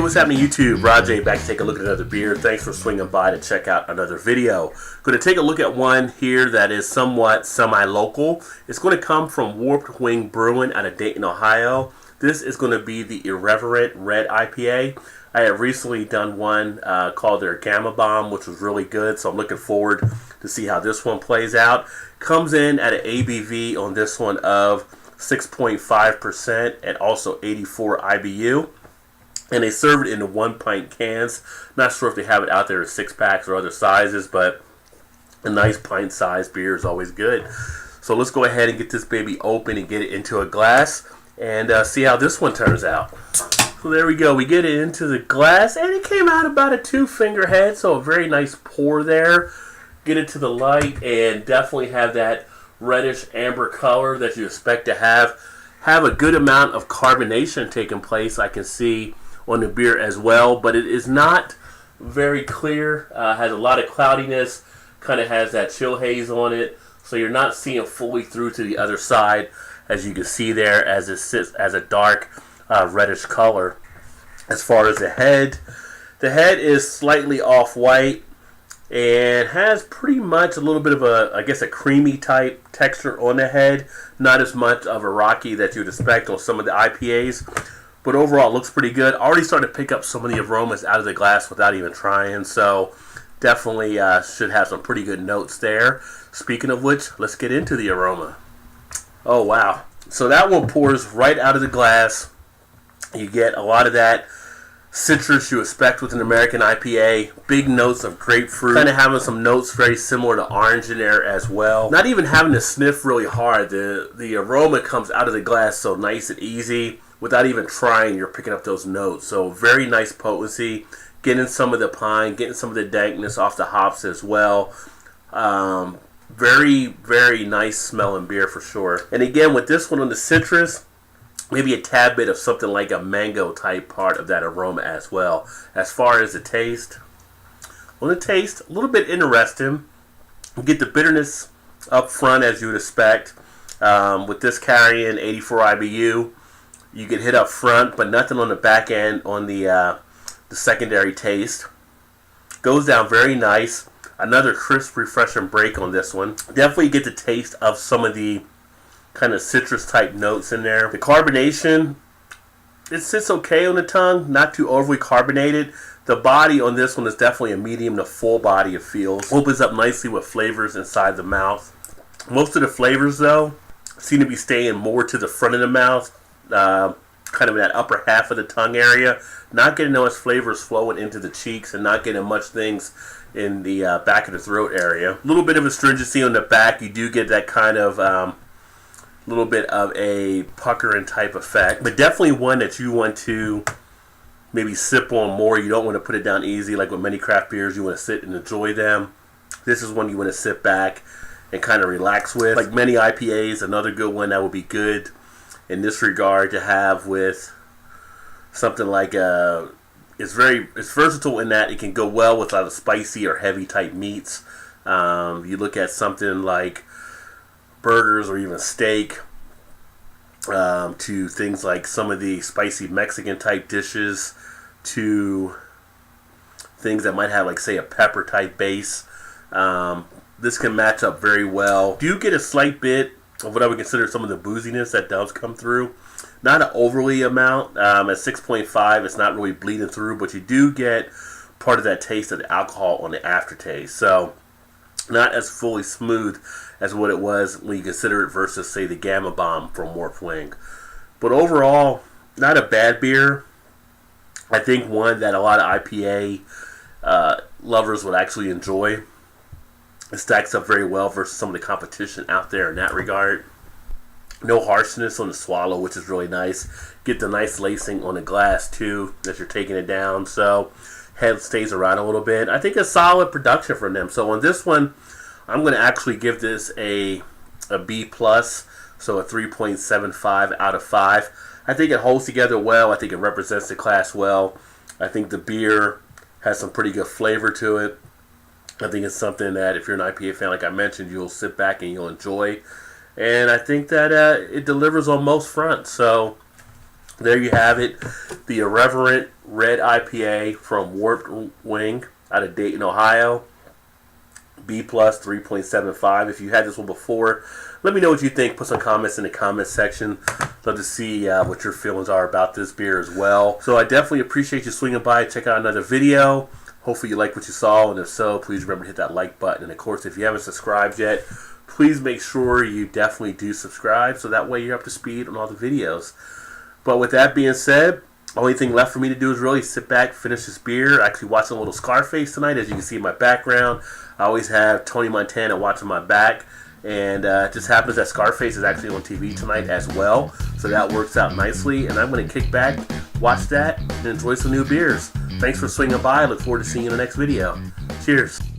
what's happening YouTube? Rod J back to take a look at another beer. Thanks for swinging by to check out another video. Going to take a look at one here that is somewhat semi-local. It's going to come from Warped Wing Brewing out of Dayton, Ohio. This is going to be the Irreverent Red IPA. I have recently done one called their Gamma Bomb, which was really good, so I'm looking forward to see how this one plays out. Comes in at an ABV on this one of 6.5% and also 84 IBU. And they serve it in the 1 pint cans. Not sure if they have it out there in 6-packs or other sizes, but a nice pint size beer is always good. So let's go ahead and get this baby open and get it into a glass and see how this one turns out. So there we go. We get it into the glass and it came out about a 2-finger head, so a very nice pour there. Get it to the light and definitely have that reddish amber color that you expect to have. Have a good amount of carbonation taking place, I can see on the beer as well, but it is not very clear. Has a lot of cloudiness, kind of has that chill haze on it, so you're not seeing fully through to the other side, as you can see there, as it sits as a dark reddish color. As far as the head is slightly off-white and has pretty much a little bit of a, I guess, a creamy type texture on the head. Not as much of a rocky that you'd expect on some of the IPAs. But overall, it looks pretty good. Already started to pick up some of the aromas out of the glass without even trying. So definitely should have some pretty good notes there. Speaking of which, let's get into the aroma. Oh, wow. So that one pours right out of the glass. You get a lot of that citrus you expect with an American IPA. Big notes of grapefruit. Kind of having some notes very similar to orange in there as well. Not even having to sniff really hard. The aroma comes out of the glass so nice and easy. Without even trying, you're picking up those notes. So very nice potency. Getting some of the pine, getting some of the dankness off the hops as well. Very, very nice smelling beer for sure. And again, with this one on the citrus, maybe a tad bit of something like a mango type part of that aroma as well. As far as the taste, on the taste, a little bit interesting. You get the bitterness up front as you would expect. With this carrying 84 IBU. You get hit up front, but nothing on the back end on the secondary taste. Goes down very nice. Another crisp, refreshing break on this one. Definitely get the taste of some of the kind of citrus type notes in there. The carbonation, it sits okay on the tongue, not too overly carbonated. The body on this one is definitely a medium to full body, it feels. Opens up nicely with flavors inside the mouth. Most of the flavors, though, seem to be staying more to the front of the mouth. Kind of in that upper half of the tongue area. Not getting much flavors flowing into the cheeks and not getting much things in the back of the throat area. A little bit of astringency on the back. You do get that kind of little bit of a puckering type effect. But definitely one that you want to maybe sip on more. You don't want to put it down easy like with many craft beers. You want to sit and enjoy them. This is one you want to sit back and kind of relax with. Like many IPAs, another good one that would be good in this regard to have with something like it's versatile in that it can go well with a lot of spicy or heavy type meats. You look at something like burgers or even steak, to things like some of the spicy Mexican type dishes, to things that might have like say a pepper type base. This can match up very well. Do you get a slight bit of what I would consider some of the booziness that does come through? Not an overly amount. At 6.5, it's not really bleeding through, but you do get part of that taste of the alcohol on the aftertaste. So not as fully smooth as what it was when you consider it versus, say, the Gamma Bomb from Warped Wing. But overall, not a bad beer. I think one that a lot of IPA lovers would actually enjoy. It stacks up very well versus some of the competition out there in that regard. No harshness on the swallow, which is really nice. Get the nice lacing on the glass too as you're taking it down. So head stays around a little bit. I think a solid production from them. So on this one, I'm going to actually give this a B+, so a 3.75 out of 5. I think it holds together well. I think it represents the class well. I think the beer has some pretty good flavor to it. I think it's something that if you're an IPA fan, like I mentioned, you'll sit back and you'll enjoy. And I think that it delivers on most fronts. So There you have it, the Irreverent Red IPA from Warped Wing out of Dayton, Ohio. B plus 3.75. If you had this one before, let me know what you think. Put some comments in the comments section. Love to see what your feelings are about this beer as well. So I definitely appreciate you swinging by. Check out another video. Hopefully you like what you saw, and if so, please remember to hit that like button. And of course, if you haven't subscribed yet, please make sure you definitely do subscribe, so that way you're up to speed on all the videos. But with that being said, only thing left for me to do is really sit back, finish this beer. Actually watching a little Scarface tonight, as you can see in my background. I always have Tony Montana watching my back, and it just happens that Scarface is actually on TV tonight as well, so that works out nicely. And I'm going to kick back, watch that, and enjoy some new beers. Thanks for swinging by. I look forward to seeing you in the next video. Cheers.